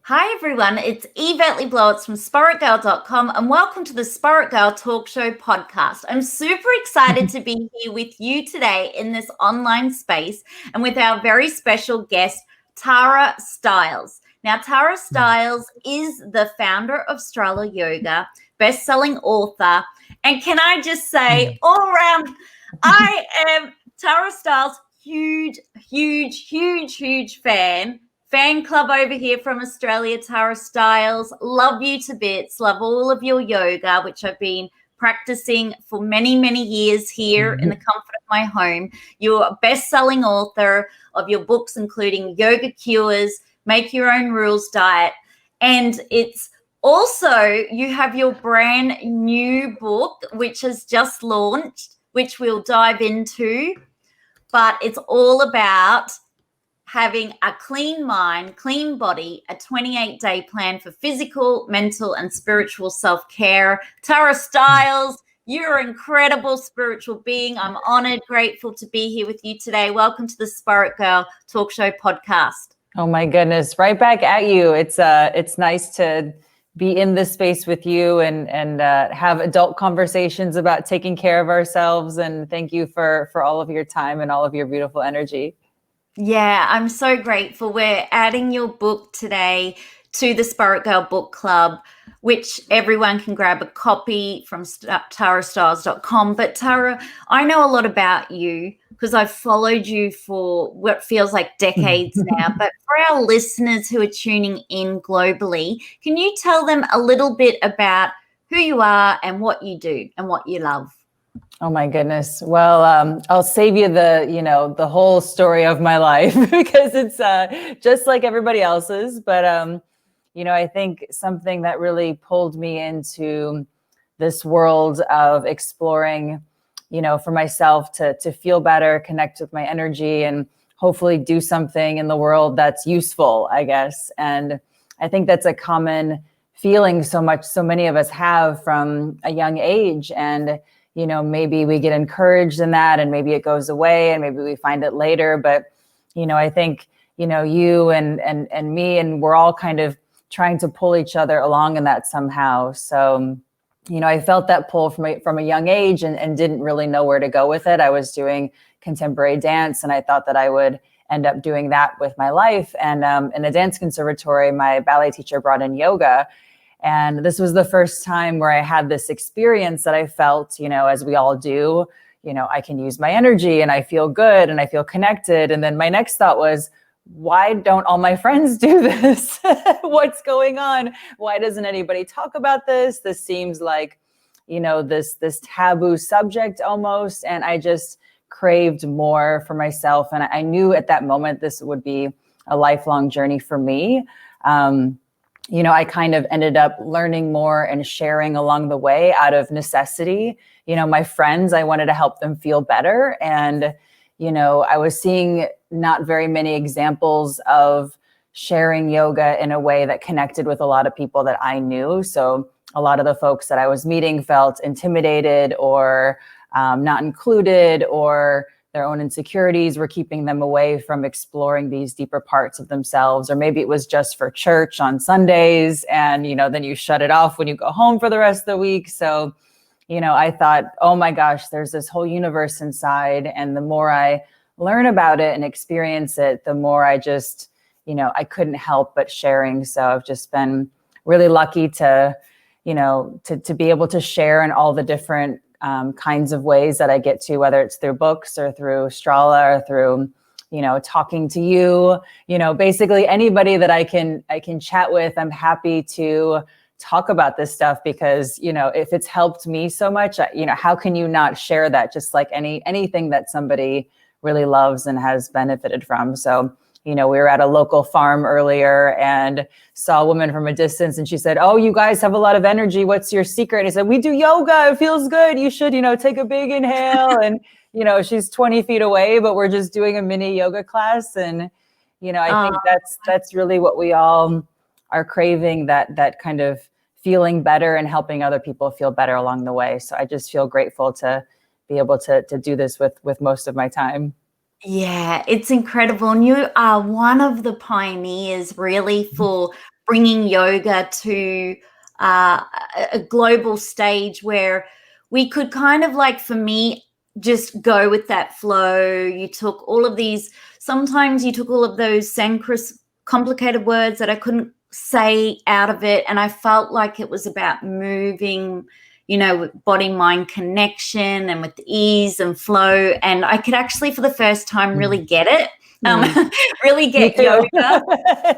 Hi everyone, it's Yvette Blowitz from SPAITGIRL.com and welcome to the Spirit Girl Talk Show podcast. I'm super excited to be here with you today in this online space and with our very special guest, Tara Stiles. Now, Tara Stiles is the founder of Strala Yoga, best-selling author, and can I just say, all around, I am Tara Stiles' huge fan club over here from Australia, Tara Stiles. Love you to bits. Love all of your yoga, which I've been practicing for many years here in the comfort of my home. You're a best-selling author of your books, including Yoga Cures, Make Your Own Rules Diet. And it's also, you have your brand new book, which has just launched, which we'll dive into. But it's all about having a clean mind, clean body, a 28-day plan for physical, mental, and spiritual self-care. Tara Stiles, you're an incredible spiritual being. I'm honored, grateful to be here with you today. Welcome to the Spirit Girl Talk Show podcast. Oh my goodness, right back at you. It's nice to be in this space with you and have adult conversations about taking care of ourselves. And thank you for all of your time and all of your beautiful energy. Yeah, I'm so grateful. We're adding your book today to the Spirit Girl Book Club, which everyone can grab a copy from tarastiles.com. But Tara, I know a lot about you because I've followed you for what feels like decades now. But for our listeners who are tuning in globally, can you tell them a little bit about who you are and what you do and what you love? Oh my goodness. Well, I'll save you the whole story of my life because it's just like everybody else's. But, I think something that really pulled me into this world of exploring, for myself to feel better, connect with my energy and hopefully do something in the world that's useful, I guess. And I think that's a common feeling so many of us have from a young age. And maybe we get encouraged in that and maybe it goes away and maybe we find it later. But, I think, you and me, and we're all kind of trying to pull each other along in that somehow. So, I felt that pull from a young age and didn't really know where to go with it. I was doing contemporary dance and I thought that I would end up doing that with my life. And in a dance conservatory, my ballet teacher brought in yoga. And this was the first time where I had this experience that I felt, as we all do, I can use my energy and I feel good and I feel connected. And then my next thought was, why don't all my friends do this? What's going on? Why doesn't anybody talk about this? This seems like, this taboo subject almost. And I just craved more for myself. And I knew at that moment this would be a lifelong journey for me. I kind of ended up learning more and sharing along the way out of necessity. My friends, I wanted to help them feel better. And, I was seeing not very many examples of sharing yoga in a way that connected with a lot of people that I knew. So a lot of the folks that I was meeting felt intimidated or not included, or their own insecurities were keeping them away from exploring these deeper parts of themselves. Or maybe it was just for church on Sundays and, then you shut it off when you go home for the rest of the week. So, I thought, oh my gosh, there's this whole universe inside. And the more I learn about it and experience it, the more I just, I couldn't help but sharing. So I've just been really lucky to be able to share in all the different kinds of ways that I get to, whether it's through books or through Strala or through, talking to you, basically anybody that I can chat with. I'm happy to talk about this stuff because, if it's helped me so much, how can you not share that? Just like anything that somebody really loves and has benefited from. So, we were at a local farm earlier and saw a woman from a distance and she said, oh, you guys have a lot of energy. What's your secret? And I said, we do yoga. It feels good. You should, take a big inhale. And, she's 20 feet away, but we're just doing a mini yoga class. And, I think that's really what we all are craving, that kind of feeling better and helping other people feel better along the way. So I just feel grateful to be able to do this with most of my time. Yeah, it's incredible. And you are one of the pioneers really for bringing yoga to a global stage where we could kind of like, for me, just go with that flow. You took all of these, sometimes you took all of those Sanskrit complicated words that I couldn't say out of it. And I felt like it was about moving, you know, with body mind connection and with ease and flow. And I could actually, for the first time, really get it. Really get yoga.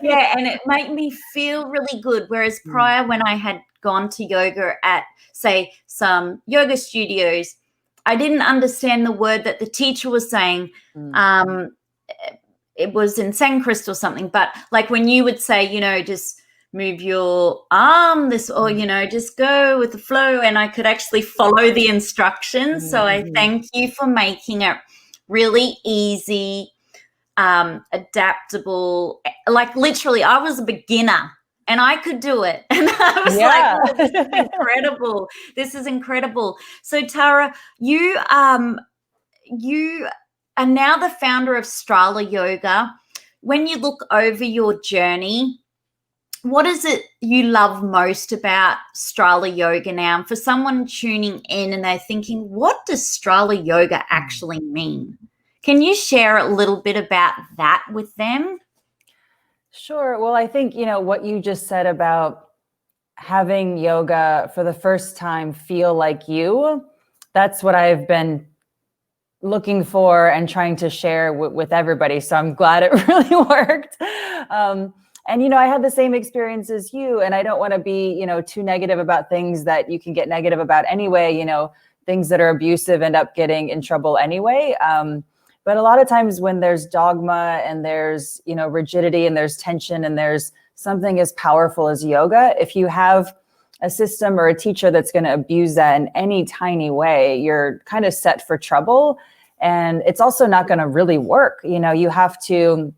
Yeah, and it made me feel really good. Whereas prior, when I had gone to yoga at, say, some yoga studios, I didn't understand the word that the teacher was saying. It was in Sanskrit or something. But like when you would say, you know, just move your arm this, or, you know, just go with the flow, and I could actually follow the instructions. So I thank you for making it really easy, adaptable. Like literally, I was a beginner and I could do it. And I was like, oh, this is incredible. This is incredible. So Tara, you are now the founder of Strala Yoga. When you look over your journey, what is it you love most about Strala Yoga now? And for someone tuning in and they're thinking, what does Strala Yoga actually mean? Can you share a little bit about that with them? Sure. Well, I think, you know, what you just said about having yoga for the first time feel like you, that's what I've been looking for and trying to share with everybody. So I'm glad it really worked. And, you know, I had the same experience as you, and I don't want to be, you know, too negative about things that you can get negative about anyway. You know, things that are abusive end up getting in trouble anyway. But a lot of times when there's dogma and there's, you know, rigidity and there's tension and there's something as powerful as yoga, if you have a system or a teacher that's going to abuse that in any tiny way, you're kind of set for trouble. And it's also not going to really work. You know, you have to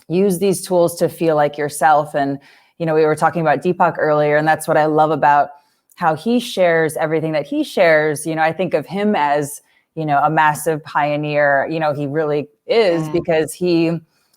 use these tools to feel like yourself. And, you know, we were talking about Deepak earlier, and that's what I love about how he shares everything that he shares. You know, I think of him as, you know, a massive pioneer. You know, he really is, because he,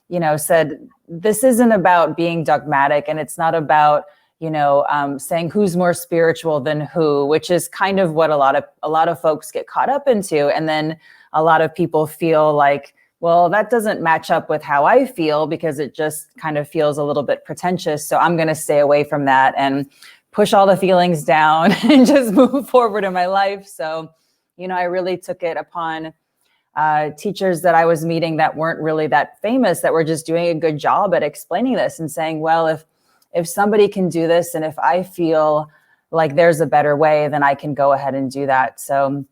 you know, said, this isn't about being dogmatic, and it's not about, you know, saying who's more spiritual than who, which is kind of what a lot of folks get caught up into. And then a lot of people feel like, well, that doesn't match up with how I feel, because it just kind of feels a little bit pretentious. So I'm going to stay away from that and push all the feelings down and just move forward in my life. So, you know, I really took it upon teachers that I was meeting that weren't really that famous, that were just doing a good job at explaining this and saying, well, if somebody can do this, and if I feel like there's a better way, then I can go ahead and do that. So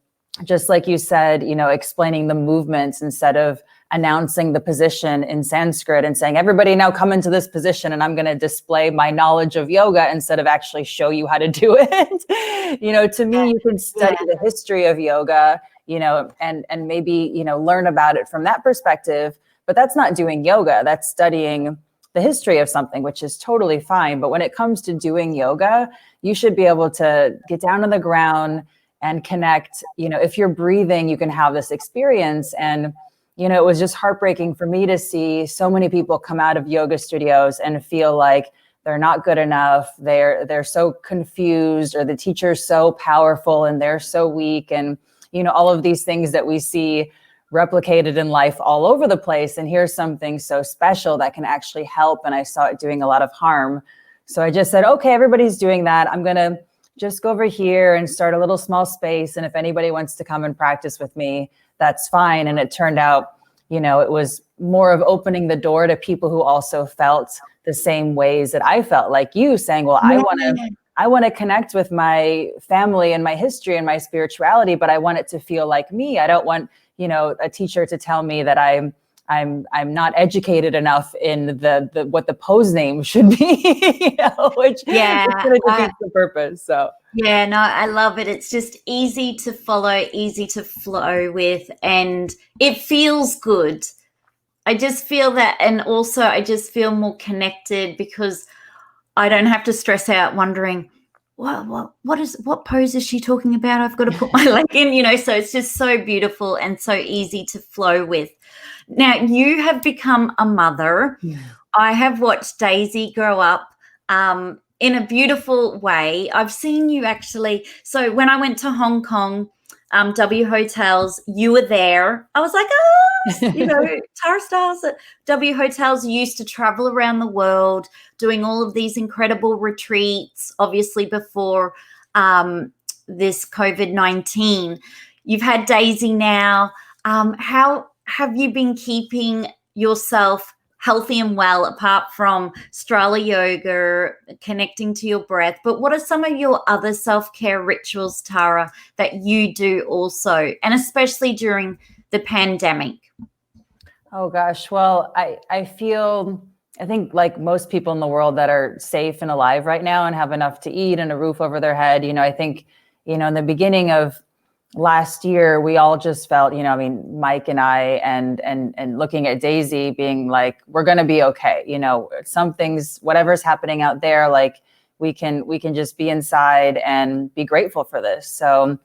just like you said, you know, explaining the movements instead of announcing the position in Sanskrit and saying, everybody now come into this position, and I'm going to display my knowledge of yoga instead of actually show you how to do it. You know, to me, you can study the history of yoga, you know, and maybe, you know, learn about it from that perspective, but that's not doing yoga. That's studying the history of something, which is totally fine. But when it comes to doing yoga, you should be able to get down on the ground and connect. You know, if you're breathing, you can have this experience. And, you know, it was just heartbreaking for me to see so many people come out of yoga studios and feel like they're not good enough. They're so confused, or the teacher's so powerful and they're so weak. And, you know, all of these things that we see replicated in life all over the place. And here's something so special that can actually help. And I saw it doing a lot of harm. So I just said, okay, everybody's doing that. I'm going to just go over here and start a little small space. And if anybody wants to come and practice with me, that's fine. And it turned out, you know, it was more of opening the door to people who also felt the same ways that I felt, like you, saying, well, I want to connect with my family and my history and my spirituality, but I want it to feel like me. I don't want, you know, a teacher to tell me that I'm not educated enough in the what the pose name should be, you know, which kind of defeats the purpose. So yeah, no, I love it. It's just easy to follow, easy to flow with, and it feels good. I just feel that, and also I just feel more connected because I don't have to stress out wondering, what pose is she talking about? I've got to put my leg in, you know. So it's just so beautiful and so easy to flow with. Now, you have become a mother. I have watched Daisy grow up. in a beautiful way. I've seen you actually. So when I went to Hong Kong, W Hotels, you were there. I was like, Tara Stiles at W Hotels used to travel around the world doing all of these incredible retreats, obviously before this COVID-19. You've had Daisy now. How have you been keeping yourself healthy and well, apart from Strala Yoga, connecting to your breath? But what are some of your other self-care rituals, Tara, that you do also, and especially during the pandemic? Oh gosh, well, I think like most people in the world that are safe and alive right now and have enough to eat and a roof over their head, I think, in the beginning of last year, we all just felt, Mike and I and looking at Daisy being like, we're going to be okay. Some things, whatever's happening out there, like we can just be inside and be grateful for this. So,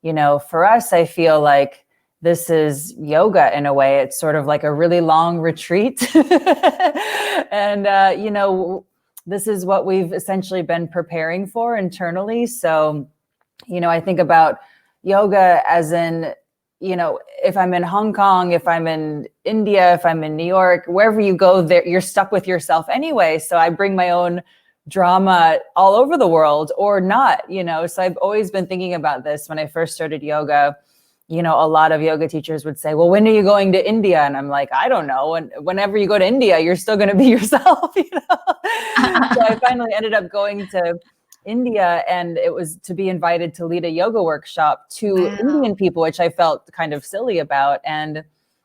for us, I feel like this is yoga in a way. It's sort of like a really long retreat. And, this is what we've essentially been preparing for internally. So, I think about yoga as in, if I'm in Hong Kong, if I'm in India, if I'm in New York, wherever you go there, you're stuck with yourself anyway. So I bring my own drama all over the world or not, so I've always been thinking about this. When I first started yoga, a lot of yoga teachers would say, well, when are you going to India? And I'm like, I don't know. And whenever you go to India, you're still going to be yourself, So I finally ended up going to India, and it was to be invited to lead a yoga workshop to Indian people, which I felt kind of silly about. And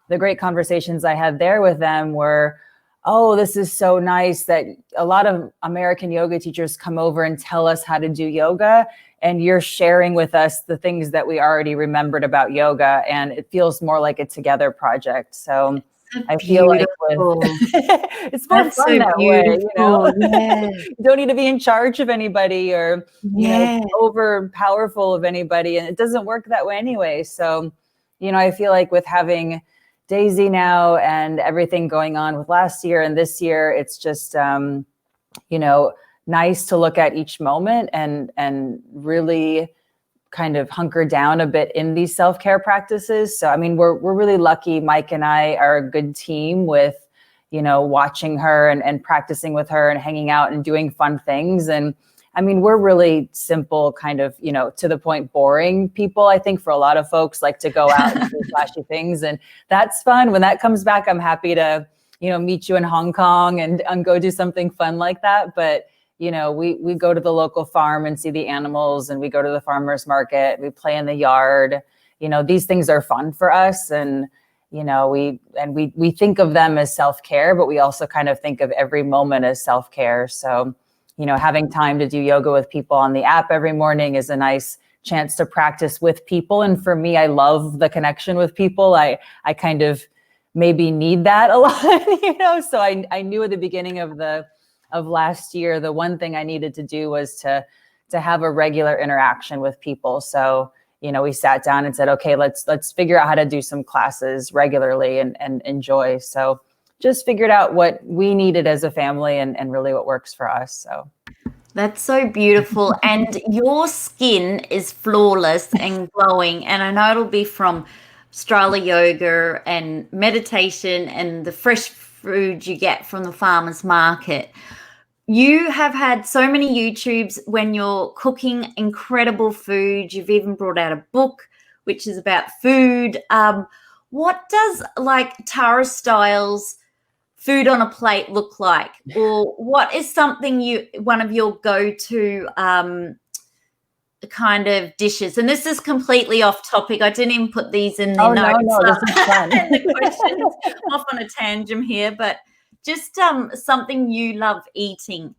the great conversations I had there with them were, oh, this is so nice that a lot of American yoga teachers come over and tell us how to do yoga, and you're sharing with us the things that we already remembered about yoga, and it feels more like a together project. So I feel like it's more fun so that way, Yeah. You don't need to be in charge of anybody or over powerful of anybody, and it doesn't work that way anyway. So, I feel like with having Daisy now and everything going on with last year and this year, it's just nice to look at each moment and really kind of hunker down a bit in these self-care practices. So, we're really lucky. Mike and I are a good team with, watching her and practicing with her and hanging out and doing fun things. And we're really simple, kind of, to the point, boring people. I think for a lot of folks like to go out and do flashy things, and that's fun. When that comes back, I'm happy to, meet you in Hong Kong and go do something fun like that. But we go to the local farm and see the animals, and we go to the farmer's market. We play in the yard. These things are fun for us. And, we think of them as self-care, but we also kind of think of every moment as self-care. So, having time to do yoga with people on the app every morning is a nice chance to practice with people. And for me, I love the connection with people. I kind of maybe need that a lot, so I knew at the beginning of last year, the one thing I needed to do was to have a regular interaction with people. So, we sat down and said, okay, let's figure out how to do some classes regularly and enjoy. So just figured out what we needed as a family and really what works for us. So that's so beautiful. And your skin is flawless and glowing. And I know it'll be from Strala Yoga and meditation and the fresh food you get from the farmer's market. You have had so many YouTubes when you're cooking incredible food. You've even brought out a book, which is about food. What does Tara Stiles food on a plate look like? Or what is something one of your go-to kind of dishes? And this is completely off topic. I didn't even put these in the notes. No, this is fun. The questions off on a tangent here, but just something you love eating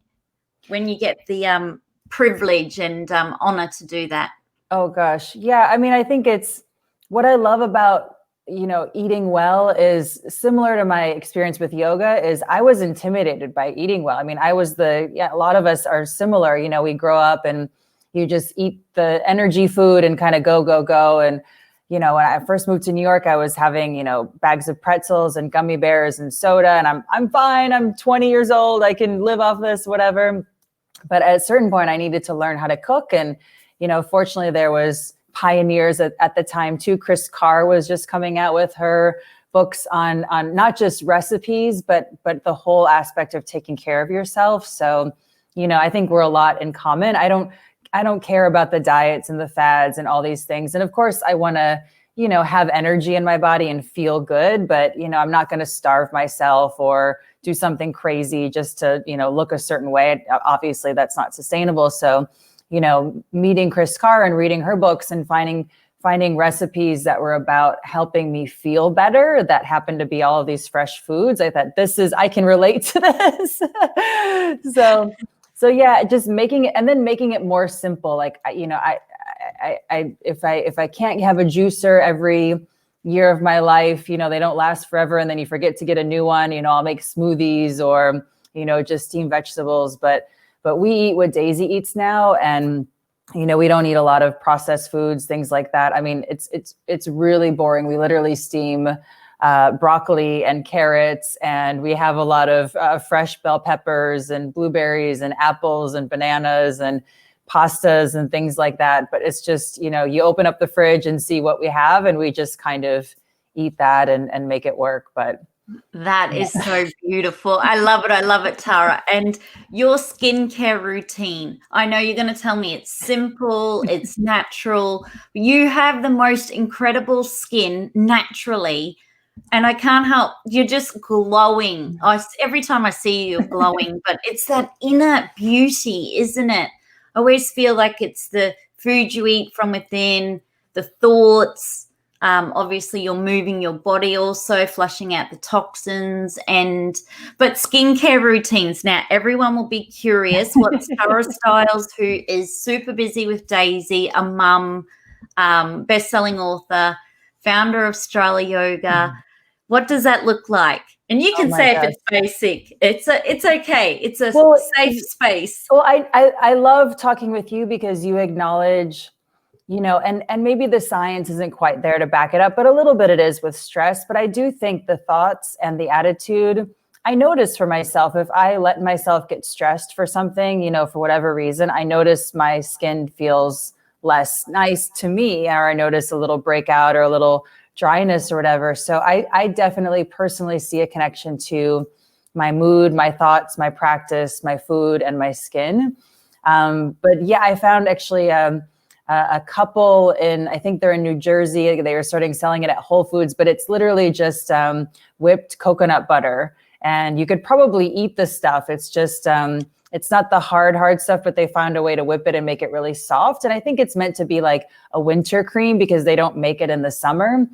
when you get the privilege and honor to do that. Oh gosh. Yeah. I think it's what I love about, eating well is similar to my experience with yoga is I was intimidated by eating well. I was a lot of us are similar, we grow up and you just eat the energy food and kind of go. And, when I first moved to New York, I was having, bags of pretzels and gummy bears and soda, and I'm fine. I'm 20 years old. I can live off this, whatever. But at a certain point, I needed to learn how to cook. And, fortunately, there was pioneers at the time too. Chris Carr was just coming out with her books on not just recipes, but the whole aspect of taking care of yourself. So, I think we're a lot in common. I don't care about the diets and the fads and all these things. And of course, I want to, have energy in my body and feel good, but, I'm not going to starve myself or do something crazy just to, look a certain way. Obviously, that's not sustainable. So, meeting Chris Carr and reading her books and finding recipes that were about helping me feel better, that happened to be all of these fresh foods. I thought I can relate to this. So yeah, just making it more simple. Like, if I can't have a juicer every year of my life, they don't last forever. And then you forget to get a new one, I'll make smoothies or, just steamed vegetables. But we eat what Daisy eats now. And, we don't eat a lot of processed foods, things like that. I mean, it's really boring. We literally steam broccoli and carrots, and we have a lot of fresh bell peppers and blueberries and apples and bananas and pastas and things like that. But it's just, you open up the fridge and see what we have, and we just kind of eat that and make it work. But that is so beautiful. I love it. I love it, Tara. And your skincare routine, I know you're going to tell me it's simple, it's natural. You have the most incredible skin naturally. And I can't help, you're just glowing. Every time I see you, you're glowing. But it's that inner beauty, isn't it? I always feel like it's the food you eat from within, the thoughts. Obviously, you're moving your body also, flushing out the toxins. But skincare routines. Now, everyone will be curious. What's Tara Stiles, who is super busy with Daisy, a mum, best-selling author, founder of Strala Yoga. What does that look like? And you can say if it's basic. It's okay. It's a safe space. Well, I love talking with you because you acknowledge, and maybe the science isn't quite there to back it up, but a little bit it is with stress. But I do think the thoughts and the attitude, I notice for myself, if I let myself get stressed for something, for whatever reason, I notice my skin feels less nice to me, or I notice a little breakout or a little dryness or whatever. So I definitely personally see a connection to my mood, my thoughts, my practice, my food, and my skin. But yeah, I found actually a couple I think they're in New Jersey. They were starting selling it at Whole Foods, but it's literally just whipped coconut butter. And you could probably eat the stuff. It's just, it's not the hard stuff, but they found a way to whip it and make it really soft. And I think it's meant to be like a winter cream because they don't make it in the summer.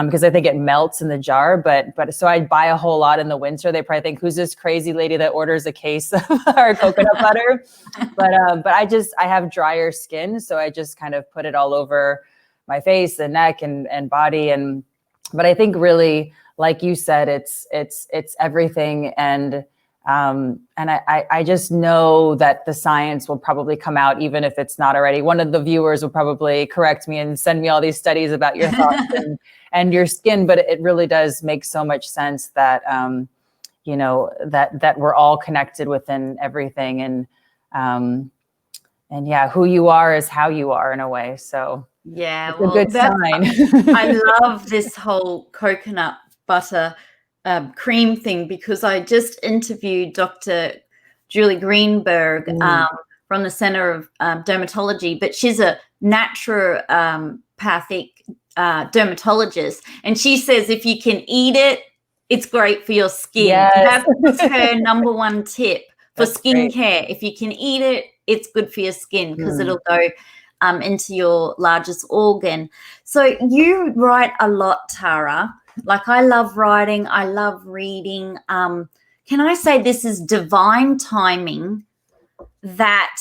Because I think it melts in the jar, but so I'd buy a whole lot in the winter. They probably think, who's this crazy lady that orders a case of our coconut butter? But I have drier skin, so I just kind of put it all over my face, the neck, and body. But I think really, like you said, it's everything. And I just know that the science will probably come out, even if it's not already. One of the viewers will probably correct me and send me all these studies about your thoughts and your skin. But it really does make so much sense that, that we're all connected within everything. And yeah, who you are is how you are in a way. So yeah, it's a good sign. I love this whole coconut butter cream thing because I just interviewed Dr. Julie Greenberg from the Center of Dermatology, but she's a naturopathic dermatologist, and she says if you can eat it, it's great for your skin. Yes. That's her number one tip for skincare. Great. If you can eat it, it's good for your skin because it'll go into your largest organ. So you write a lot, Tara. Like I love writing, I love reading. Can I say this is divine timing that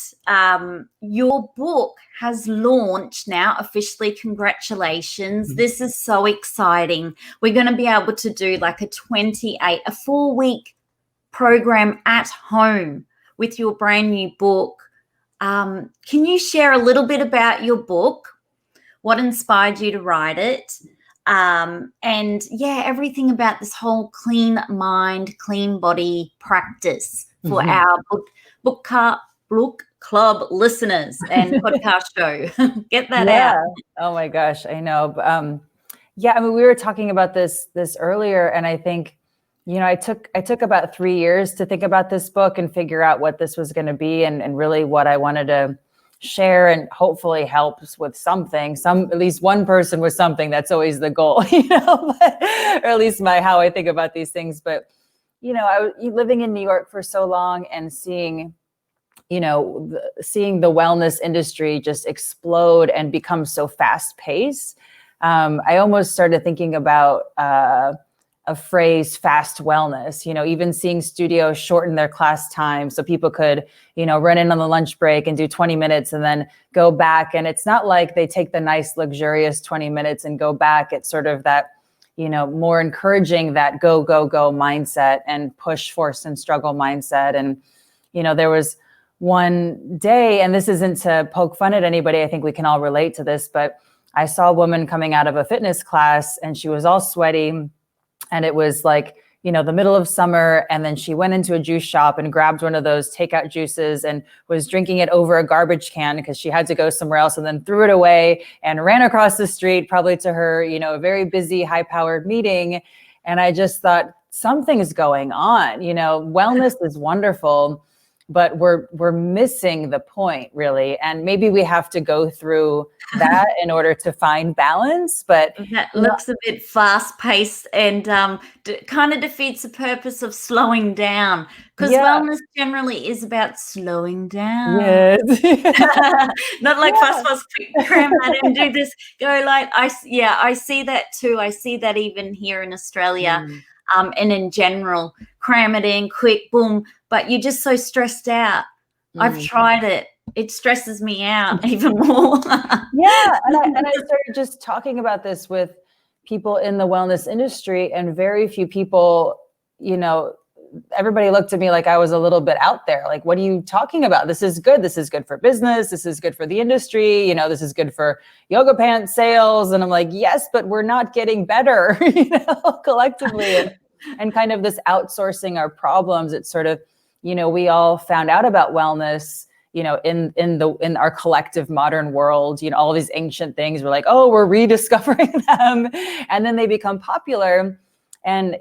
your book has launched now officially? Congratulations. This is so exciting. We're going to be able to do like a 4-week program at home with your brand new book. Can you share a little bit about your book? What inspired you to write it? And yeah, everything about this whole clean mind, clean body practice for our book book club listeners and podcast show. Get that out. Oh my gosh, I know. Yeah, I mean, we were talking about this earlier, and I think, I took about 3 years to think about this book and figure out what this was going to be, and really what I wanted to share, and hopefully helps with something. At least one person with something. That's always the goal, but, or at least how I think about these things. But I was living in New York for so long and seeing the wellness industry just explode and become so fast paced. I almost started thinking about a phrase, fast wellness, even seeing studios shorten their class time so people could, run in on the lunch break and do 20 minutes and then go back. And it's not like they take the nice, luxurious 20 minutes and go back. It's sort of that, more encouraging that go, go, go mindset and push, force, and struggle mindset. And, there was one day, and this isn't to poke fun at anybody, I think we can all relate to this, but I saw a woman coming out of a fitness class and she was all sweaty. And it was like, the middle of summer. And then she went into a juice shop and grabbed one of those takeout juices and was drinking it over a garbage can because she had to go somewhere else, and then threw it away and ran across the street, probably to her, a very busy, high-powered meeting. And I just thought, something is going on. Wellness is wonderful, but we're missing the point, really. And maybe we have to go through that in order to find balance. But that looks a bit fast paced and kind of defeats the purpose of slowing down, because wellness generally is about slowing down. Yes. Not like fast, quick, cram that and do this, go like, I see that too. I see that even here in Australia. And in general, cram it in quick, boom, but you're just so stressed out. I've tried it. It stresses me out even more. And I started just talking about this with people in the wellness industry, and very few people, everybody looked at me like I was a little bit out there. Like, what are you talking about? This is good. This is good for business. This is good for the industry. This is good for yoga pants sales. And I'm like, yes, but we're not getting better, collectively. And kind of this outsourcing our problems. It's sort of, we all found out about wellness, in our collective modern world, all these ancient things. We're like, oh, we're rediscovering them. And then they become popular. And,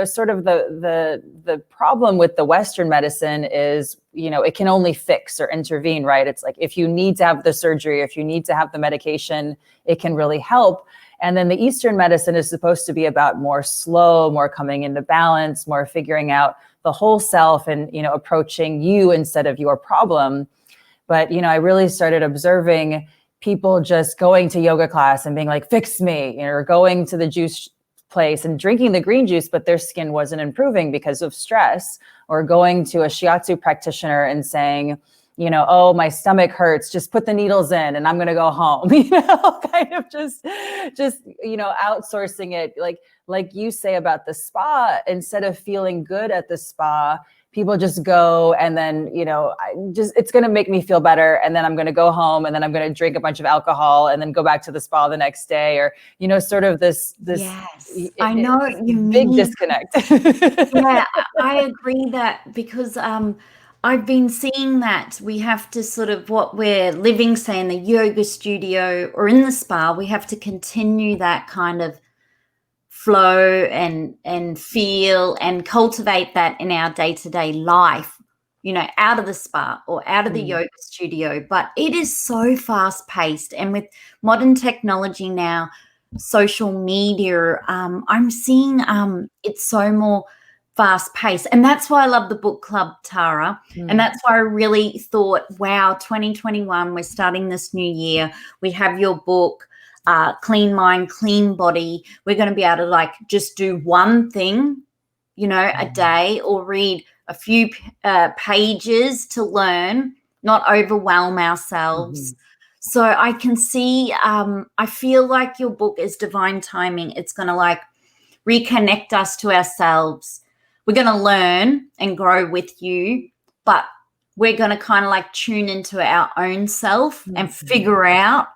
sort of the problem with the Western medicine is, it can only fix or intervene, right? It's like, if you need to have the surgery, if you need to have the medication, it can really help. And then the Eastern medicine is supposed to be about more slow, more coming into balance, more figuring out the whole self and, approaching you instead of your problem. But, I really started observing people just going to yoga class and being like, fix me, or going to the juice place and drinking the green juice, but their skin wasn't improving because of stress, or going to a shiatsu practitioner and saying, oh, my stomach hurts, just put the needles in and I'm going to go home, kind of just, outsourcing it. Like you say about the spa, instead of feeling good at the spa, people just go and then, it's going to make me feel better. And then I'm going to go home and then I'm going to drink a bunch of alcohol and then go back to the spa the next day, or, sort of this, yes, I know you big disconnect. Yeah, I agree that, because, I've been seeing that we have to sort of, what we're living, say in the yoga studio or in the spa, we have to continue that kind of flow and feel and cultivate that in our day-to-day life, out of the spa or out of the yoga studio. But it is so fast-paced, and with modern technology now, social media, I'm seeing it's so more fast-paced. And that's why I love the book club, Tara. And that's why I really thought, wow, 2021, we're starting this new year. We have your book, Clean Mind, Clean Body. We're going to be able to just do one thing, a day, or read a few pages to learn, not overwhelm ourselves. So I can see, I feel like your book is divine timing. It's going to reconnect us to ourselves. We're going to learn and grow with you, but we're going to kind of tune into our own self and figure out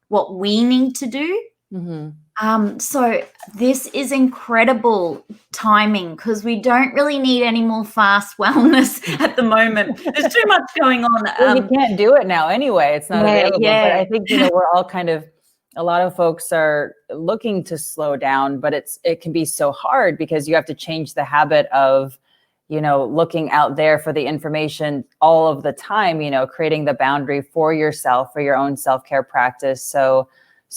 what we need to do So this is incredible timing because we don't really need any more fast wellness at the moment. There's too much going on. Well, you can't do it now anyway. It's not available. Yeah. But I think, we're all a lot of folks are looking to slow down, but it can be so hard because you have to change the habit of, looking out there for the information all of the time, creating the boundary for yourself, for your own self-care practice. So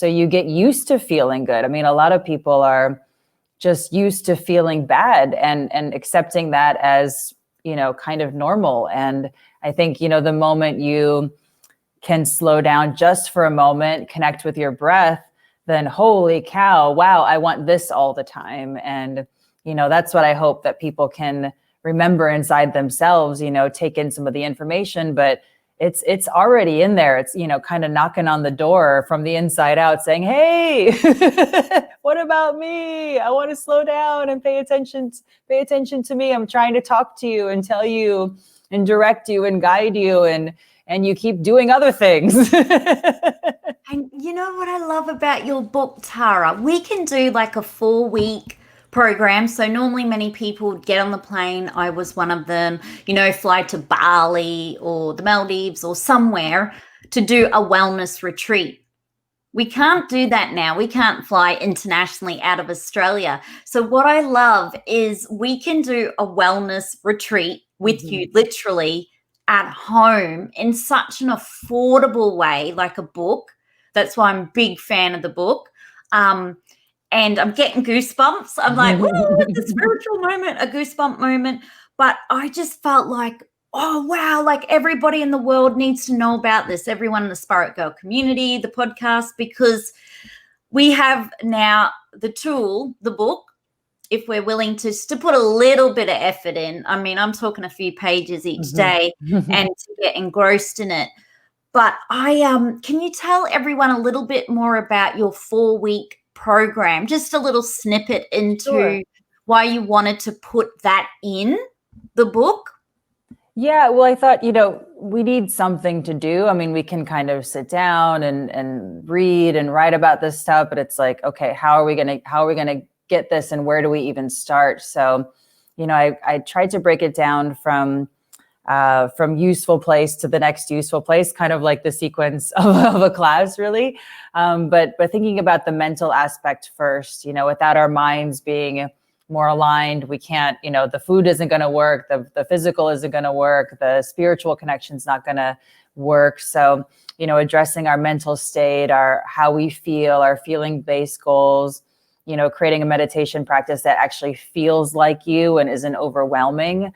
you get used to feeling good. I mean, a lot of people are just used to feeling bad and accepting that as, kind of normal. And I think, the moment you can slow down just for a moment, connect with your breath, then holy cow, wow, I want this all the time. And, that's what I hope that people can remember inside themselves, take in some of the information, but it's already in there. It's, kind of knocking on the door from the inside out saying, hey, what about me? I want to slow down and pay attention to me. I'm trying to talk to you and tell you and direct you and guide you. And you keep doing other things. And you know what I love about your book, Tara? We can do like a 4-week program. So normally many people would get on the plane. I was one of them, fly to Bali or the Maldives or somewhere to do a wellness retreat. We can't do that now. We can't fly internationally out of Australia. So what I love is we can do a wellness retreat with you literally at home in such an affordable way, like a book. That's why I'm a big fan of the book. And I'm getting goosebumps. I'm like, oh, it's a spiritual moment, a goosebump moment. But I just felt like, oh, wow, like everybody in the world needs to know about this. Everyone in the Spirit Girl community, the podcast, because we have now the tool, the book, if we're willing to put a little bit of effort in. I mean, I'm talking a few pages each day and to get engrossed in it. But can you tell everyone a little bit more about your 4-week program, just a little snippet into why you wanted to put that in the book? Yeah, well, I thought, we need something to do. I mean, we can kind of sit down and read and write about this stuff, but it's like, okay, how are we gonna get this, and where do we even start? So, I tried to break it down from useful place to the next useful place, kind of like the sequence of a class, really. But thinking about the mental aspect first, without our minds being more aligned, we can't, the food isn't going to work, the physical isn't going to work, the spiritual connection's not going to work. So, addressing our mental state, how we feel, our feeling-based goals, creating a meditation practice that actually feels like you and isn't overwhelming.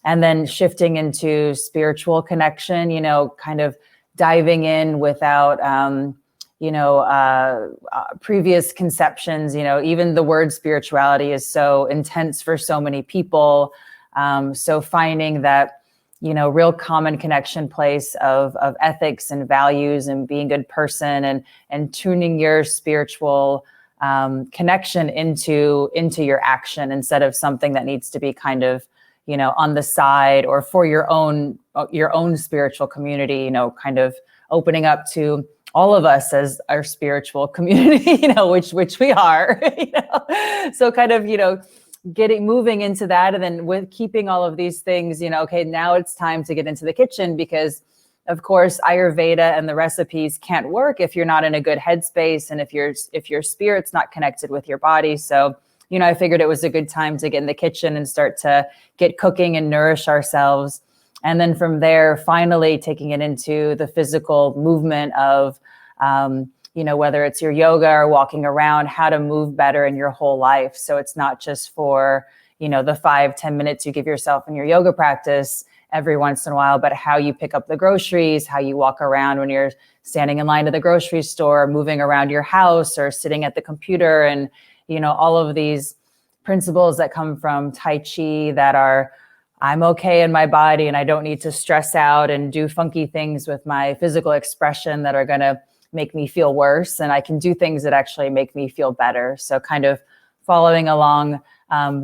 And then shifting into spiritual connection, kind of diving in without, previous conceptions. Even the word spirituality is so intense for so many people. So finding that, real common connection place of ethics and values and being a good person and tuning your spiritual connection into your action instead of something that needs to be kind of, on the side or for your own spiritual community, kind of opening up to all of us as our spiritual community, which we are, so kind of, moving into that. And then with keeping all of these things, okay, now it's time to get into the kitchen, because of course, Ayurveda and the recipes can't work if you're not in a good headspace and if your spirit's not connected with your body. So, I figured it was a good time to get in the kitchen and start to get cooking and nourish ourselves. And then from there, finally taking it into the physical movement of, whether it's your yoga or walking around, how to move better in your whole life. So it's not just for, the 5-10 minutes you give yourself in your yoga practice every once in a while, but how you pick up the groceries, how you walk around when you're standing in line at the grocery store, moving around your house or sitting at the computer, and all of these principles that come from Tai Chi that are, I'm okay in my body and I don't need to stress out and do funky things with my physical expression that are going to make me feel worse. And I can do things that actually make me feel better. So kind of following along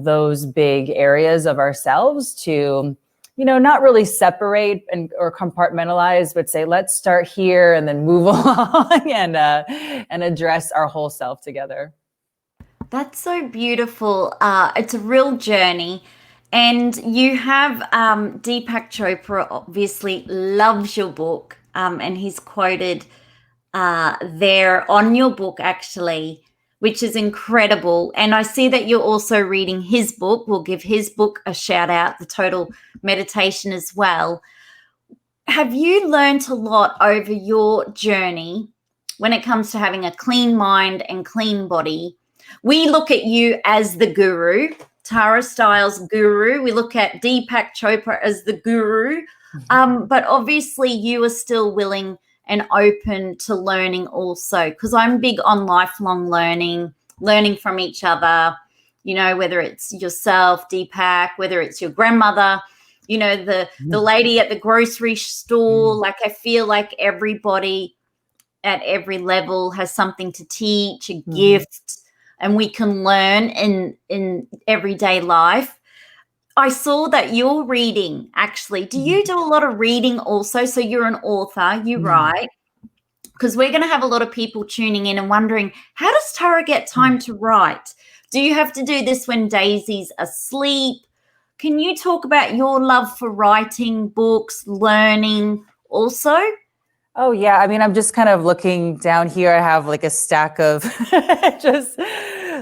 those big areas of ourselves to not really separate or compartmentalize, but say, let's start here and then move along and address our whole self together. That's so beautiful. It's a real journey. And you have Deepak Chopra obviously loves your book, and he's quoted there on your book actually, which is incredible. And I see that you're also reading his book. We'll give his book a shout out, The Total Meditation as well. Have you learned a lot over your journey when it comes to having a clean mind and clean body? We look at you as the guru, Tara Stiles guru. We look at Deepak Chopra as the guru. But obviously you are still willing and open to learning also, because I'm big on lifelong learning from each other, whether it's yourself, Deepak, whether it's your grandmother, the lady at the grocery store. Like, I feel like everybody at every level has something to teach, a gift, and we can learn in everyday life. I saw that you're reading, actually. Do you do a lot of reading also? So you're an author, you write, because we're going to have a lot of people tuning in and wondering, how does Tara get time to write? Do you have to do this when Daisy's asleep? Can you talk about your love for writing, books, learning also? Oh, yeah. I mean, I'm just kind of looking down here. I have like a stack of just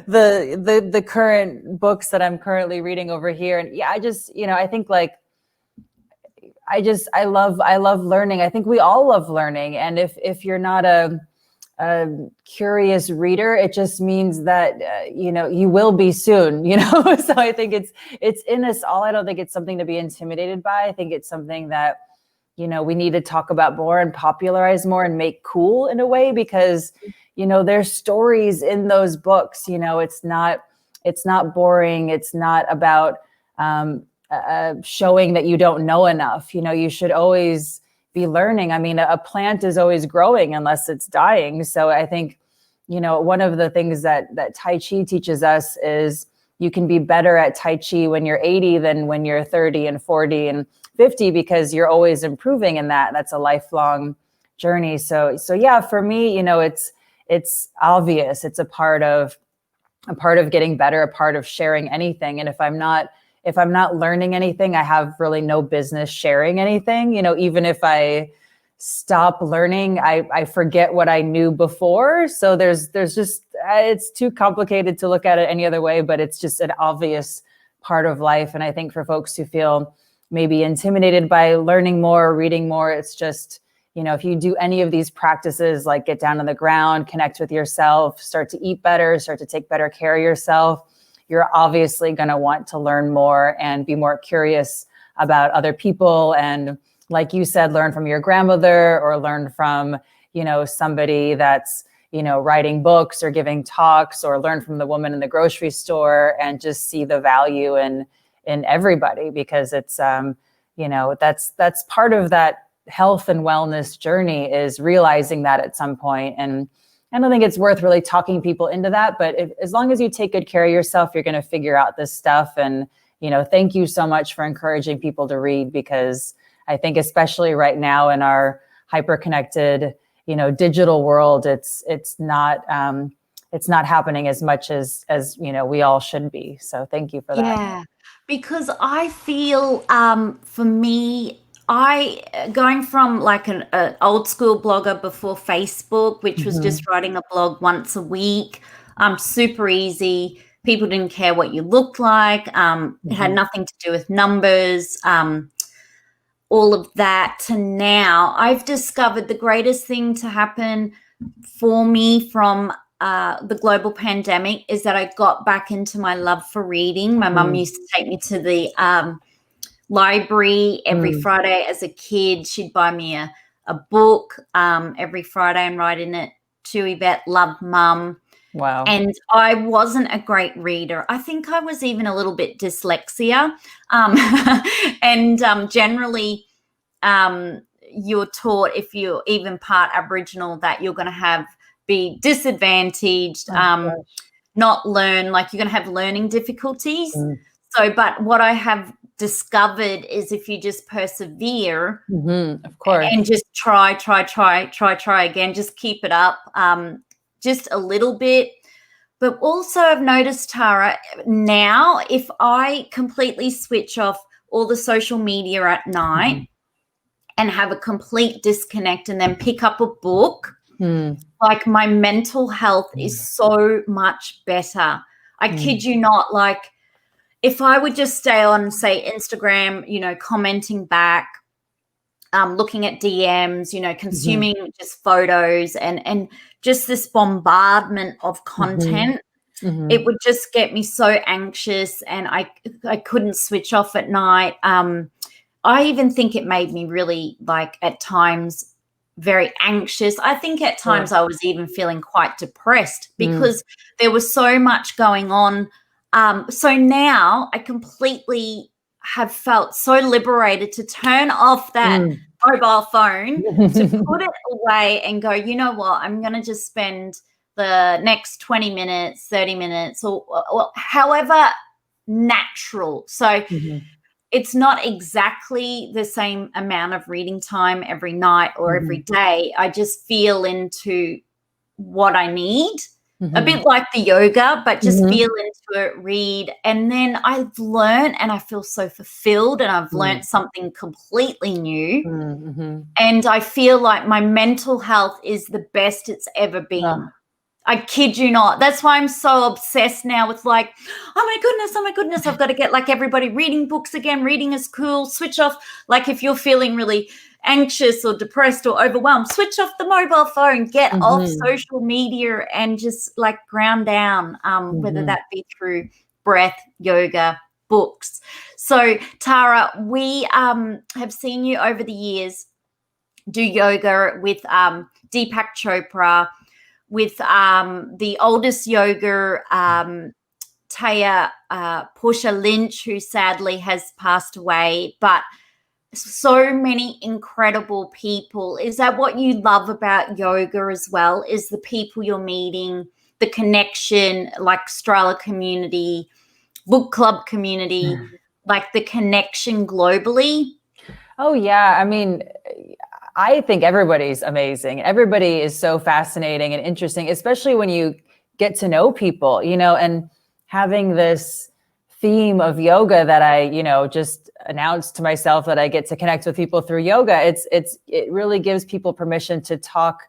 the current books that I'm currently reading over here. And yeah, I just, I think like, I love learning. I think we all love learning. And if you're not a curious reader, it just means that, you will be soon, So I think it's in us all. I don't think it's something to be intimidated by. I think it's something that, we need to talk about more and popularize more and make cool in a way, because, there's stories in those books. It's not boring. It's not about showing that you don't know enough. You should always be learning. I mean, a plant is always growing unless it's dying. So I think, one of the things that Tai Chi teaches us is you can be better at Tai Chi when you're 80 than when you're 30 and 40 and 50, because you're always improving in that. That's a lifelong journey. So yeah, for me, it's obvious. It's a part of getting better, a part of sharing anything. And if I'm not learning anything, I have really no business sharing anything. Even if I stop learning, I forget what I knew before. So there's just, it's too complicated to look at it any other way, but it's just an obvious part of life. And I think for folks who feel maybe intimidated by learning more, or reading more, it's just, if you do any of these practices, like get down on the ground, connect with yourself, start to eat better, start to take better care of yourself, you're obviously going to want to learn more and be more curious about other people. And like you said, learn from your grandmother, or learn from, somebody that's, writing books or giving talks, or learn from the woman in the grocery store, and just see the value in everybody, because it's, that's part of that health and wellness journey, is realizing that at some point. And I don't think it's worth really talking people into that, but as long as you take good care of yourself, you're going to figure out this stuff. And, thank you so much for encouraging people to read, because I think especially right now in our hyper-connected, digital world, it's not happening as much as we all should be. So thank you for that. Yeah, because I feel for me, going from like an old school blogger before Facebook, which was just writing a blog once a week, super easy. People didn't care what you looked like. It had nothing to do with numbers, all of that. To now, I've discovered the greatest thing to happen for me from the global pandemic is that I got back into my love for reading. My mum used to take me to the library every Friday as a kid. She'd buy me a book every Friday and write in it, "To Yvette, love mum." Wow. And I wasn't a great reader. I think I was even a little bit dyslexia. And generally you're taught, if you're even part Aboriginal, that you're going to be disadvantaged, not learn, like you're going to have learning difficulties. So, but what I have discovered is if you just persevere Of course. and just try again, just keep it up just a little bit. But also I've noticed, Tara, now if I completely switch off all the social media at night and have a complete disconnect and then pick up a book, like my mental health is so much better. I kid you not. Like if I would just stay on, say, Instagram, you know, commenting back, looking at DMs, you know, consuming just photos and just this bombardment of content, it would just get me so anxious, and I couldn't switch off at night. I even think it made me really, like, at times very anxious. I think at times I was even feeling quite depressed because there was so much going on. So now I completely have felt so liberated to turn off that mobile phone, to put it away and go, you know what, I'm going to just spend the next 20 minutes, 30 minutes, or however natural. So it's not exactly the same amount of reading time every night or every day. I just feel into what I need. A bit like the yoga, but just feel into it, read. And then I've learned, and I feel so fulfilled, and I've learned something completely new. And I feel like my mental health is the best it's ever been. I kid you not. That's why I'm so obsessed now with, like, oh my goodness, I've got to get, like, everybody reading books again. Reading is cool. Switch off. Like, if you're feeling really anxious or depressed or overwhelmed, switch off the mobile phone, get off social media and just, like, ground down, whether that be through breath, yoga, books. So, Tara, we have seen you over the years do yoga with Deepak Chopra, with the oldest yoga, Taya Pusha Lynch, who sadly has passed away, but so many incredible people. Is that what you love about yoga as well? Is the people you're meeting, the connection, like Strala community, book club community, like the connection globally? Oh, yeah. I mean, I think everybody's amazing. Everybody is so fascinating and interesting, especially when you get to know people, you know, and having this theme of yoga that I, you know, just announced to myself that I get to connect with people through yoga. It really gives people permission to talk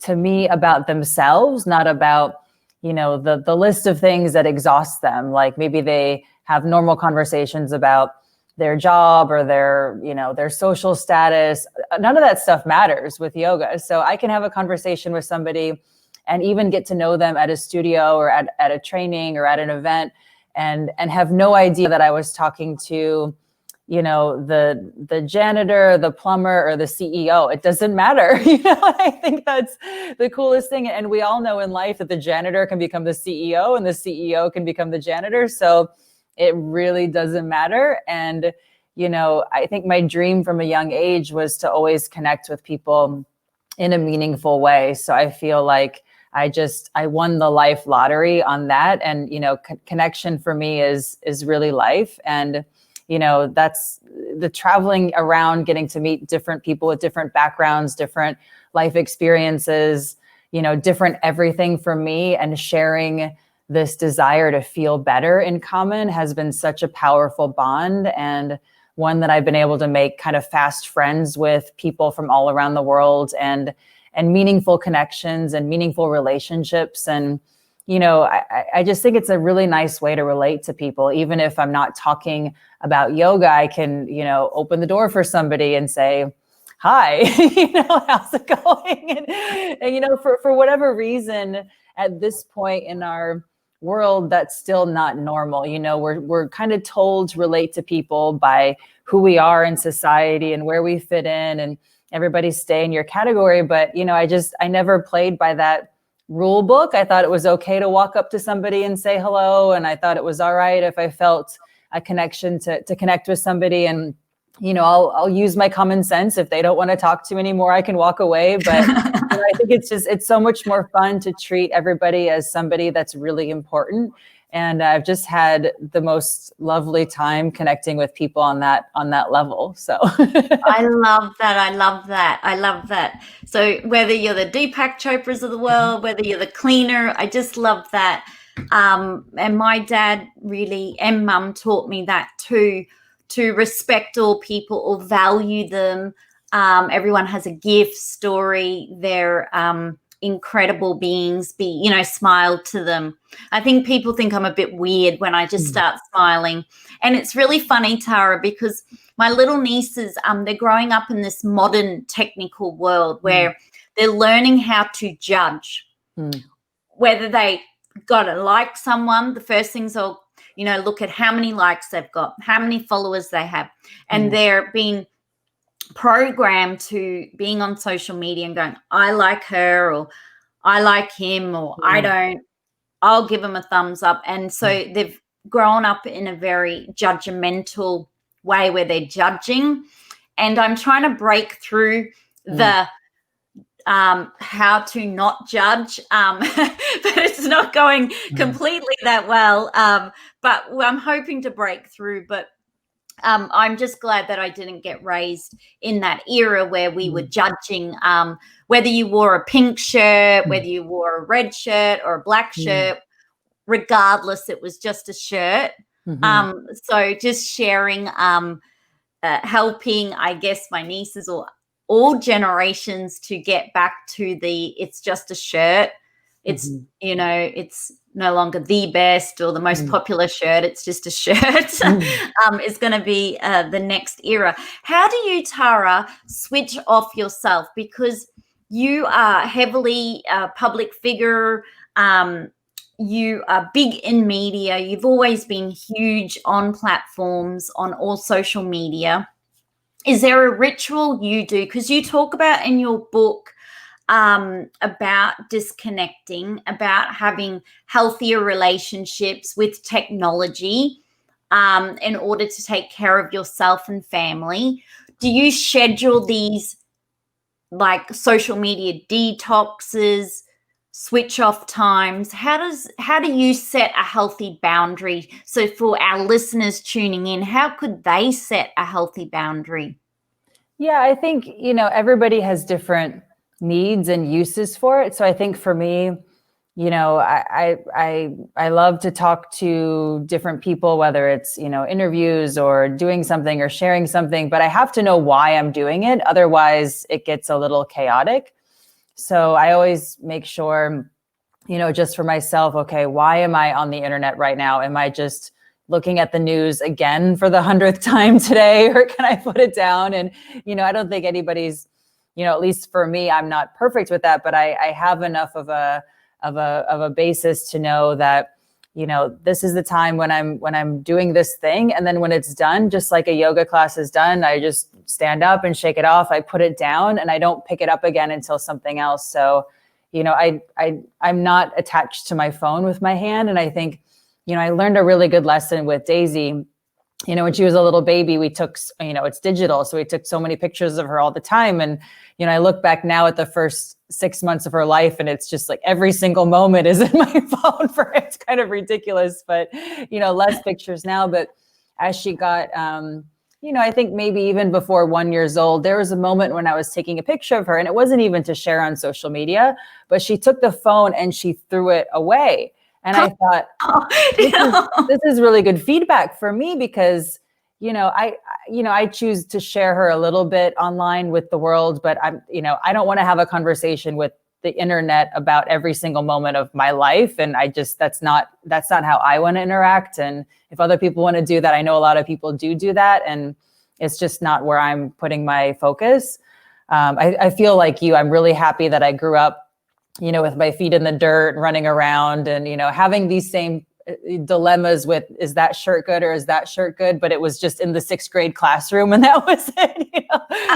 to me about themselves, not about, you know, the list of things that exhaust them. Like maybe they have normal conversations about their job or their, you know, their social status. None of that stuff matters with yoga. So I can have a conversation with somebody and even get to know them at a studio or at a training or at an event and have no idea that I was talking to, you know, the janitor, the plumber, or the CEO. It doesn't matter. You know, I think that's the coolest thing. And we all know in life that the janitor can become the CEO and the CEO can become the janitor. So it really doesn't matter. And, you know, I think my dream from a young age was to always connect with people in a meaningful way. So I feel like I won the life lottery on that. And, you know, connection for me is really life. And, you know, that's the traveling around, getting to meet different people with different backgrounds, different life experiences, you know, different everything for me, and sharing this desire to feel better in common has been such a powerful bond, and one that I've been able to make kind of fast friends with people from all around the world, and meaningful connections and meaningful relationships. And, you know, I just think it's a really nice way to relate to people. Even if I'm not talking about yoga, I can, you know, open the door for somebody and say, hi, you know, how's it going? And you know, for whatever reason, at this point in our world, that's still not normal. You know, we're kind of told to relate to people by who we are in society and where we fit in, and everybody stay in your category. But, you know, I never played by that rule book. I thought it was okay to walk up to somebody and say hello. And I thought it was all right if I felt a connection to connect with somebody. And, you know, I'll use my common sense. If they don't want to talk to me anymore, I can walk away. But I think it's so much more fun to treat everybody as somebody that's really important And I've just had the most lovely time connecting with people on that level. So I love that. I love that. I love that. So whether you're the Deepak Chopras of the world, whether you're the cleaner, I just love that. And my dad really and mum taught me that too, to respect all people or value them. Everyone has a gift, story. They're incredible beings. Smile to them. I think people think I'm a bit weird when I just start smiling. And it's really funny, Tara, because my little nieces, they're growing up in this modern technical world where they're learning how to judge whether they got to like someone. The first things they'll, look at how many likes they've got, how many followers they have. And they're being programmed to being on social media and going, I like her, or I like him, or I don't, I'll give them a thumbs up. And so they've grown up in a very judgmental way where they're judging. And I'm trying to break through the how to not judge, but it's not going completely that well. But I'm hoping to break through. But I'm just glad that I didn't get raised in that era where we were judging whether you wore a pink shirt, whether you wore a red shirt or a black shirt. Regardless, it was just a shirt. So just sharing, helping, I guess, my nieces or all generations to get back to it's just a shirt. It's, it's no longer the best or the most popular shirt. It's just a shirt. Is going to be the next era. How do you, Tara, switch off yourself? Because you are heavily a public figure. You are big in media. You've always been huge on platforms, on all social media. Is there a ritual you do? Because you talk about in your book about disconnecting, about having healthier relationships with technology in order to take care of yourself and family. Do you schedule these like social media detoxes, switch off times? How do you set a healthy boundary? So for our listeners tuning in, how could they set a healthy boundary? Yeah, I think, everybody has different needs and uses for it. So I think for me, I love to talk to different people, whether it's, interviews or doing something or sharing something, but I have to know why I'm doing it. Otherwise it gets a little chaotic. So I always make sure, just for myself, okay, why am I on the internet right now? Am I just looking at the news again for the 100th time today, or can I put it down? And, I don't think anybody's, at least for me, I'm not perfect with that, but I have enough of a basis to know that, this is the time when I'm doing this thing. And then when it's done, just like a yoga class is done, I just stand up and shake it off. I put it down and I don't pick it up again until something else. So, I'm not attached to my phone with my hand. And I think, I learned a really good lesson with Daisy. When she was a little baby, we took, it's digital. So we took so many pictures of her all the time. And, I look back now at the first 6 months of her life and it's just like every single moment is in my phone for it. It's kind of ridiculous, but, less pictures now. But as she got, I think maybe even before 1 year old, there was a moment when I was taking a picture of her and it wasn't even to share on social media, but she took the phone and she threw it away. And I thought, this is really good feedback for me because, I choose to share her a little bit online with the world, but I don't want to have a conversation with the internet about every single moment of my life. And that's not how I want to interact. And if other people want to do that, I know a lot of people do that. And it's just not where I'm putting my focus. I feel like you, I'm really happy that I grew up, with my feet in the dirt, running around and, having these same dilemmas with, is that shirt good or is that shirt good? But it was just in the 6th grade classroom and that was it.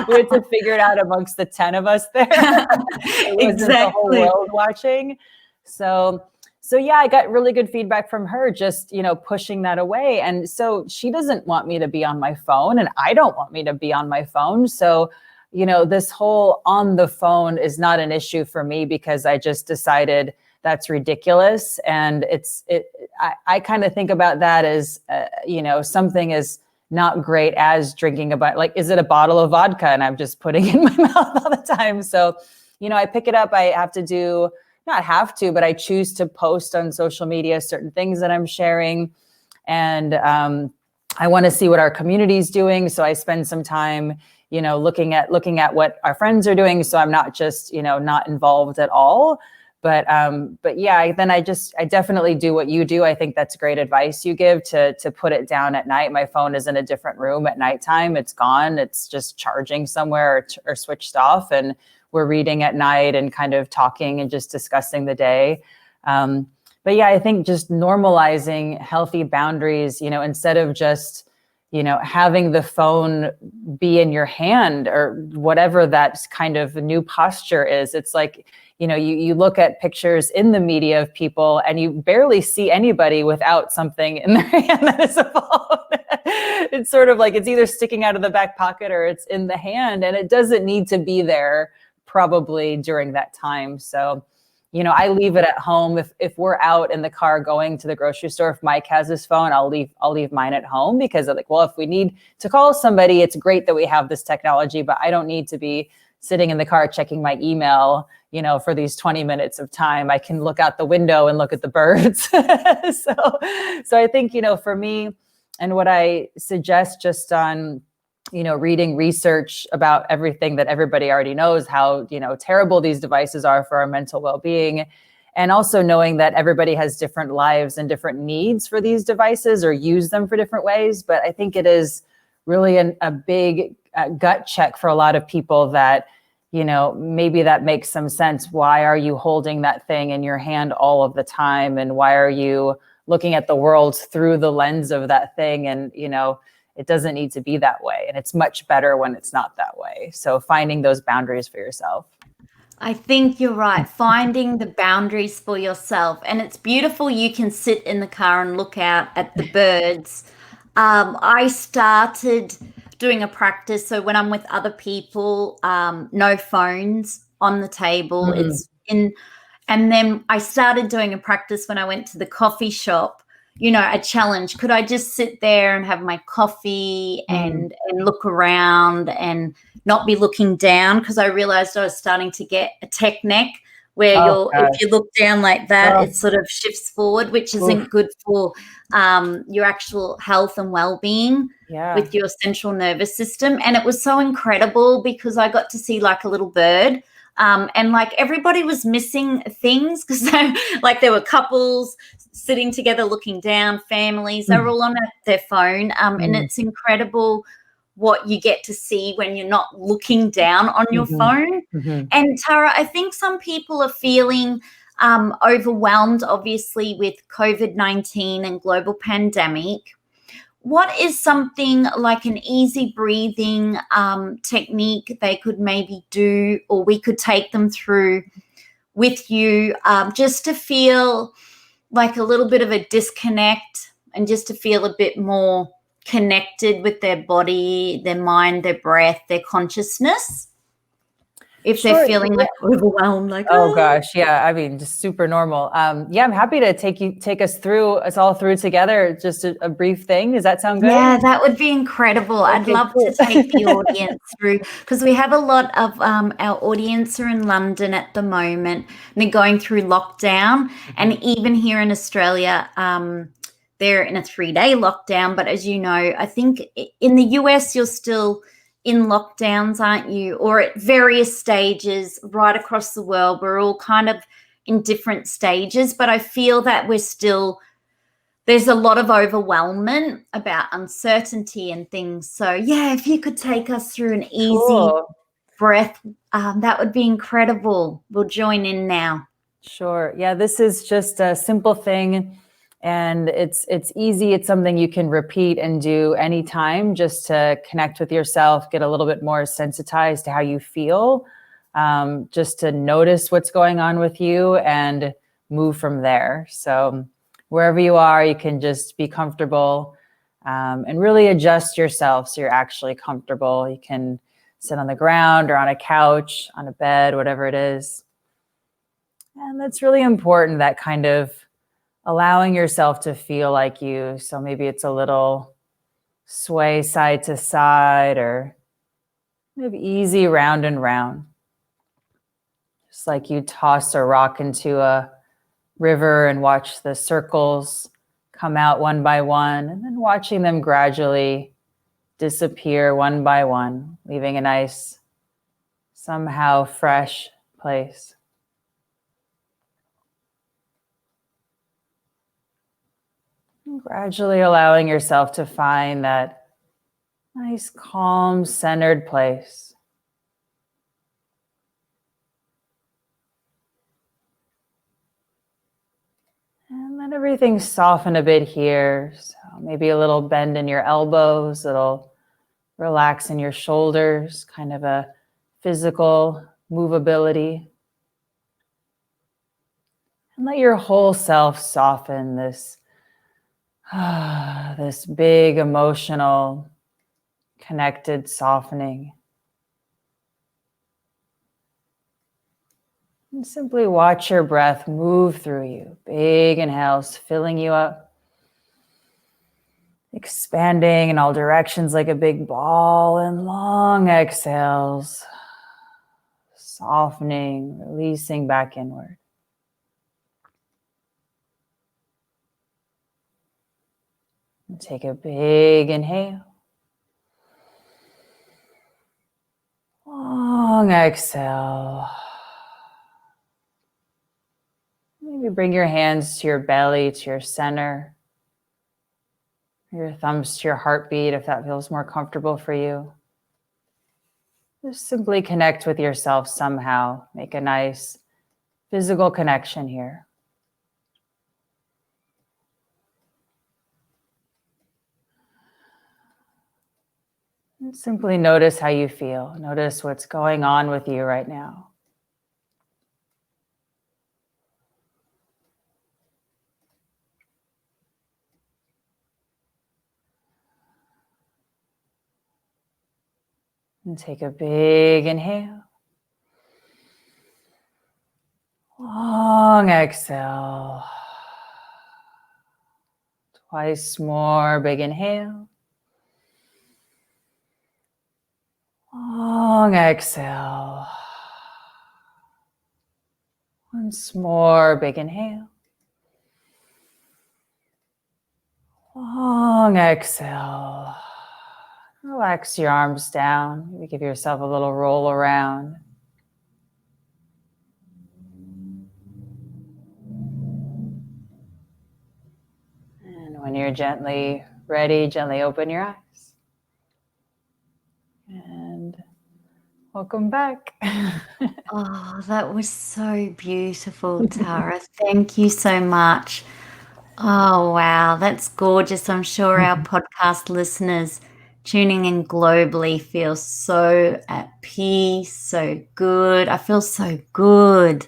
We had to figure it out amongst the 10 of us there. It wasn't Exactly. the whole world watching. So yeah, I got really good feedback from her, just, pushing that away. And so she doesn't want me to be on my phone and I don't want me to be on my phone. So this whole on the phone is not an issue for me because I just decided that's ridiculous. And I kind of think about that as, something as not great as drinking like, is it a bottle of vodka and I'm just putting it in my mouth all the time? So, I pick it up. I have to not have to, but I choose to post on social media certain things that I'm sharing. And I want to see what our community is doing. So I spend some time, looking at what our friends are doing. So I'm not just, not involved at all. But yeah, then I definitely do what you do. I think that's great advice you give to put it down at night. My phone is in a different room at nighttime. It's gone. It's just charging somewhere or switched off. And we're reading at night and kind of talking and just discussing the day. But yeah, I think just normalizing healthy boundaries, instead of just, having the phone be in your hand or whatever that kind of new posture is. It's like, you look at pictures in the media of people and you barely see anybody without something in their hand that is a phone. It's sort of like it's either sticking out of the back pocket or it's in the hand, and it doesn't need to be there probably during that time. So, I leave it at home. If we're out in the car going to the grocery store, if Mike has his phone, I'll leave mine at home, because I'm like, well, if we need to call somebody, it's great that we have this technology, but I don't need to be sitting in the car checking my email, for these 20 minutes of time. I can look out the window and look at the birds. So I think, for me, and what I suggest just on, reading research about everything that everybody already knows, how, terrible these devices are for our mental well-being. And also knowing that everybody has different lives and different needs for these devices or use them for different ways. But I think it is really a big gut check for a lot of people that, maybe that makes some sense. Why are you holding that thing in your hand all of the time? And why are you looking at the world through the lens of that thing? And, it doesn't need to be that way. And it's much better when it's not that way. So finding those boundaries for yourself. I think you're right. Finding the boundaries for yourself. And it's beautiful. You can sit in the car and look out at the birds. I started doing a practice. So when I'm with other people, no phones on the table. And then I started doing a practice when I went to the coffee shop, a challenge. Could I just sit there and have my coffee and look around and not be looking down? Because I realized I was starting to get a tech neck where if you look down like that, it sort of shifts forward, which isn't good for your actual health and well-being with your central nervous system. And it was so incredible because I got to see like a little bird. And like everybody was missing things because like there were couples sitting together looking down, families, they were all on their phone. And it's incredible what you get to see when you're not looking down on your phone. And Tara, I think some people are feeling overwhelmed, obviously, with COVID-19 and global pandemic. What is something like an easy breathing technique they could maybe do, or we could take them through with you just to feel like a little bit of a disconnect and just to feel a bit more connected with their body, their mind, their breath, their consciousness? If they're feeling like overwhelmed, like, oh gosh, yeah. I mean, just super normal. Yeah, I'm happy to take us all through together. Just a brief thing. Does that sound good? Yeah, that would be incredible. Okay, I'd love to take the audience through, because we have a lot of our audience are in London at the moment, and they're going through lockdown. And even here in Australia, they're in a 3-day lockdown. But as you know, I think in the US, you're still in lockdowns, aren't you? Or at various stages right across the world. We're all kind of in different stages, but I feel that there's a lot of overwhelmment about uncertainty and things. So yeah, if you could take us through an easy breath, that would be incredible. We'll join in now. Sure. Yeah, this is just a simple thing. And it's easy. It's something you can repeat and do anytime, just to connect with yourself, get a little bit more sensitized to how you feel, just to notice what's going on with you and move from there. So wherever you are, you can just be comfortable and really adjust yourself so you're actually comfortable. You can sit on the ground or on a couch, on a bed, whatever it is. And that's really important, that kind of allowing yourself to feel like you. So maybe it's a little sway side to side, or maybe easy round and round. Just like you toss a rock into a river and watch the circles come out one by one, and then watching them gradually disappear one by one, leaving a nice, somehow fresh place. And gradually allowing yourself to find that nice, calm, centered place. And let everything soften a bit here. So maybe a little bend in your elbows, a little relax in your shoulders, kind of a physical movability. And let your whole self soften, this big emotional, connected softening. And simply watch your breath move through you. Big inhales filling you up, expanding in all directions like a big ball, and long exhales, softening, releasing back inward. And take a big inhale. Long exhale. Maybe bring your hands to your belly, to your center. Your thumbs to your heartbeat if that feels more comfortable for you. Just simply connect with yourself somehow. Make a nice physical connection here. And simply notice how you feel. Notice what's going on with you right now. And take a big inhale. Long exhale. Twice more, big inhale. Long exhale. Once more, big inhale. Long exhale. Relax your arms down. Maybe give yourself a little roll around. And when you're gently ready, gently open your eyes. And welcome back. Oh, that was so beautiful, Tara. Thank you so much. Oh, wow. That's gorgeous. I'm sure our podcast listeners tuning in globally feel so at peace, so good. I feel so good.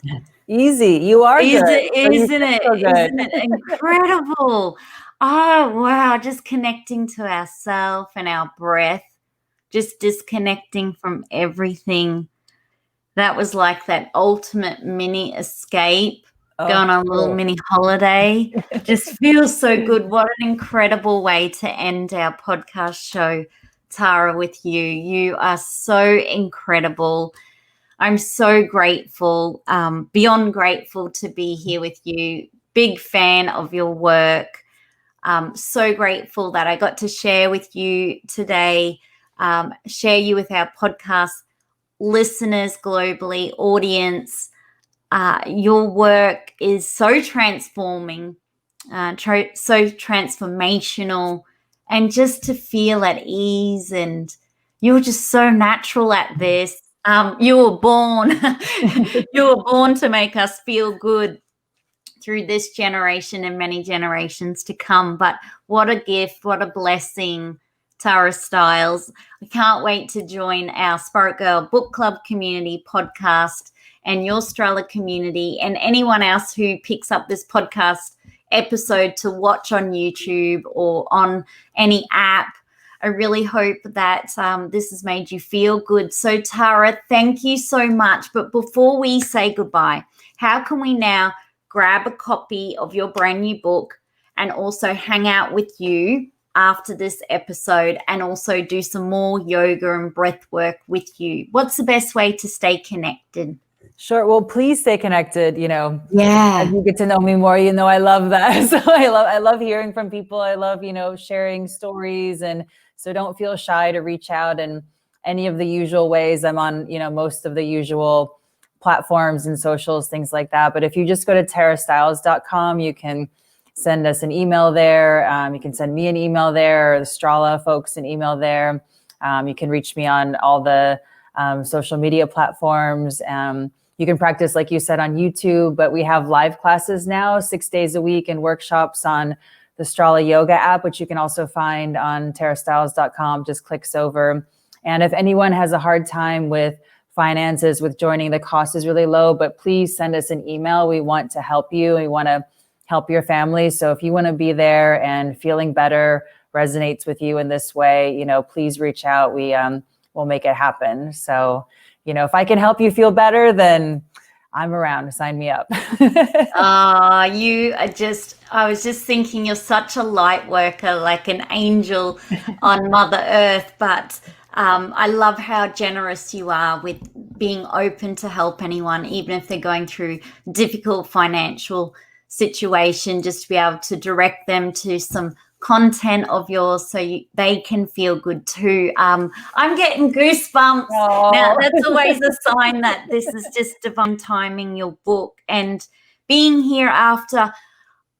Easy. You are good. Isn't it incredible? Oh, wow. Just connecting to ourselves and our breath, just disconnecting from everything. That was like that ultimate mini escape, going on a little mini holiday. Just feels so good. What an incredible way to end our podcast show, Tara, with you. You are so incredible. I'm so grateful, beyond grateful to be here with you. Big fan of your work. So grateful that I got to share with you today, share you with our podcast listeners globally, audience. Your work is so transforming, so transformational, and just to feel at ease, and you're just so natural at this. You were born to make us feel good through this generation and many generations to come. But what a gift, what a blessing, Tara Stiles. I can't wait to join our SPAITGIRL Book Club community podcast and your Strala community, and anyone else who picks up this podcast episode to watch on YouTube or on any app I really hope that this has made you feel good. So Tara, thank you so much. But before we say goodbye, how can we now grab a copy of your brand new book and also hang out with you after this episode and also do some more yoga and breath work with you? What's the best way to stay connected? Sure. Well, please stay connected, Yeah. as you get to know me more, I love that. So I love hearing from people. I love, sharing stories. And so don't feel shy to reach out in any of the usual ways. I'm on, most of the usual platforms and socials, things like that. But if you just go to tarastiles.com, you can send us an email there. You can send me an email there, or the Strala folks an email there. You can reach me on all the social media platforms. You can practice, like you said, on YouTube, but we have live classes now 6 days a week and workshops on the Strala Yoga app, which you can also find on tarastiles.com, just clicks over. And if anyone has a hard time with finances, with joining, the cost is really low, but please send us an email. We want to help you. We want to help your family. So if you want to be there and feeling better resonates with you in this way, please reach out. We'll make it happen. So, if I can help you feel better, then I'm around. Sign me up. I was just thinking you're such a light worker, like an angel on Mother Earth. But I love how generous you are with being open to help anyone, even if they're going through difficult financial situation, just to be able to direct them to some content of yours so they can feel good too. I'm getting goosebumps. Aww. Now that's always a sign that this is just divine timing, your book, and being here after,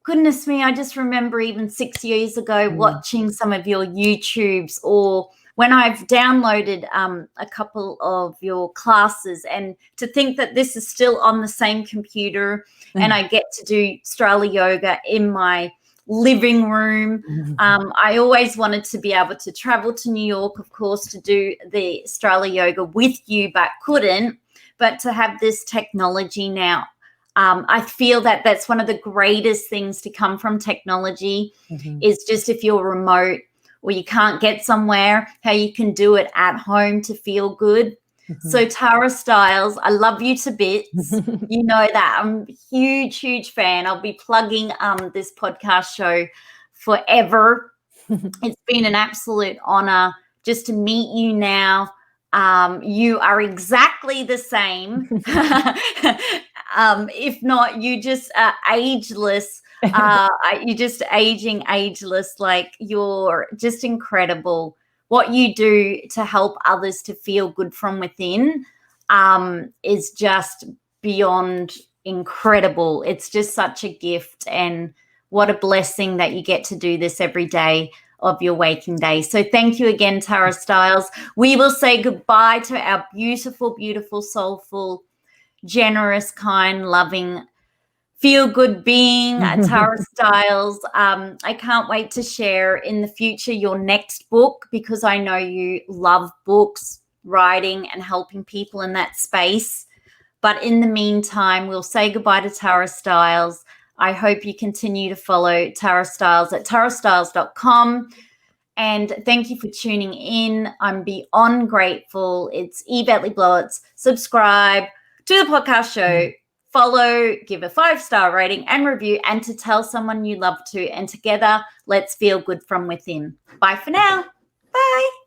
goodness me, I just remember even 6 years ago watching some of your YouTubes, or when I've downloaded a couple of your classes, and to think that this is still on the same computer and I get to do Strala Yoga in my living room. I always wanted to be able to travel to New York, of course, to do the Strala Yoga with you, but couldn't. But to have this technology now, I feel that that's one of the greatest things to come from technology is just if you're remote or you can't get somewhere, how you can do it at home to feel good. So Tara Stiles, I love you to bits. You know that. I'm a huge, huge fan. I'll be plugging this podcast show forever. It's been an absolute honor just to meet you now. You are exactly the same. If not, you just are ageless. You're just aging ageless. Like, you're just incredible. What you do to help others to feel good from within is just beyond incredible. It's just such a gift, and what a blessing that you get to do this every day of your waking day. So thank you again, Tara Stiles. We will say goodbye to our beautiful, beautiful, soulful, generous, kind, loving, feel-good being, Tara Stiles. I can't wait to share in the future your next book, because I know you love books, writing, and helping people in that space. But in the meantime, we'll say goodbye to Tara Stiles. I hope you continue to follow Tara Stiles at tarastiles.com. And thank you for tuning in. I'm beyond grateful. It's Yvette Blowitz. Subscribe to the podcast show. Follow, give a 5-star rating and review, and to tell someone you love to. And together, let's feel good from within. Bye for now. Bye.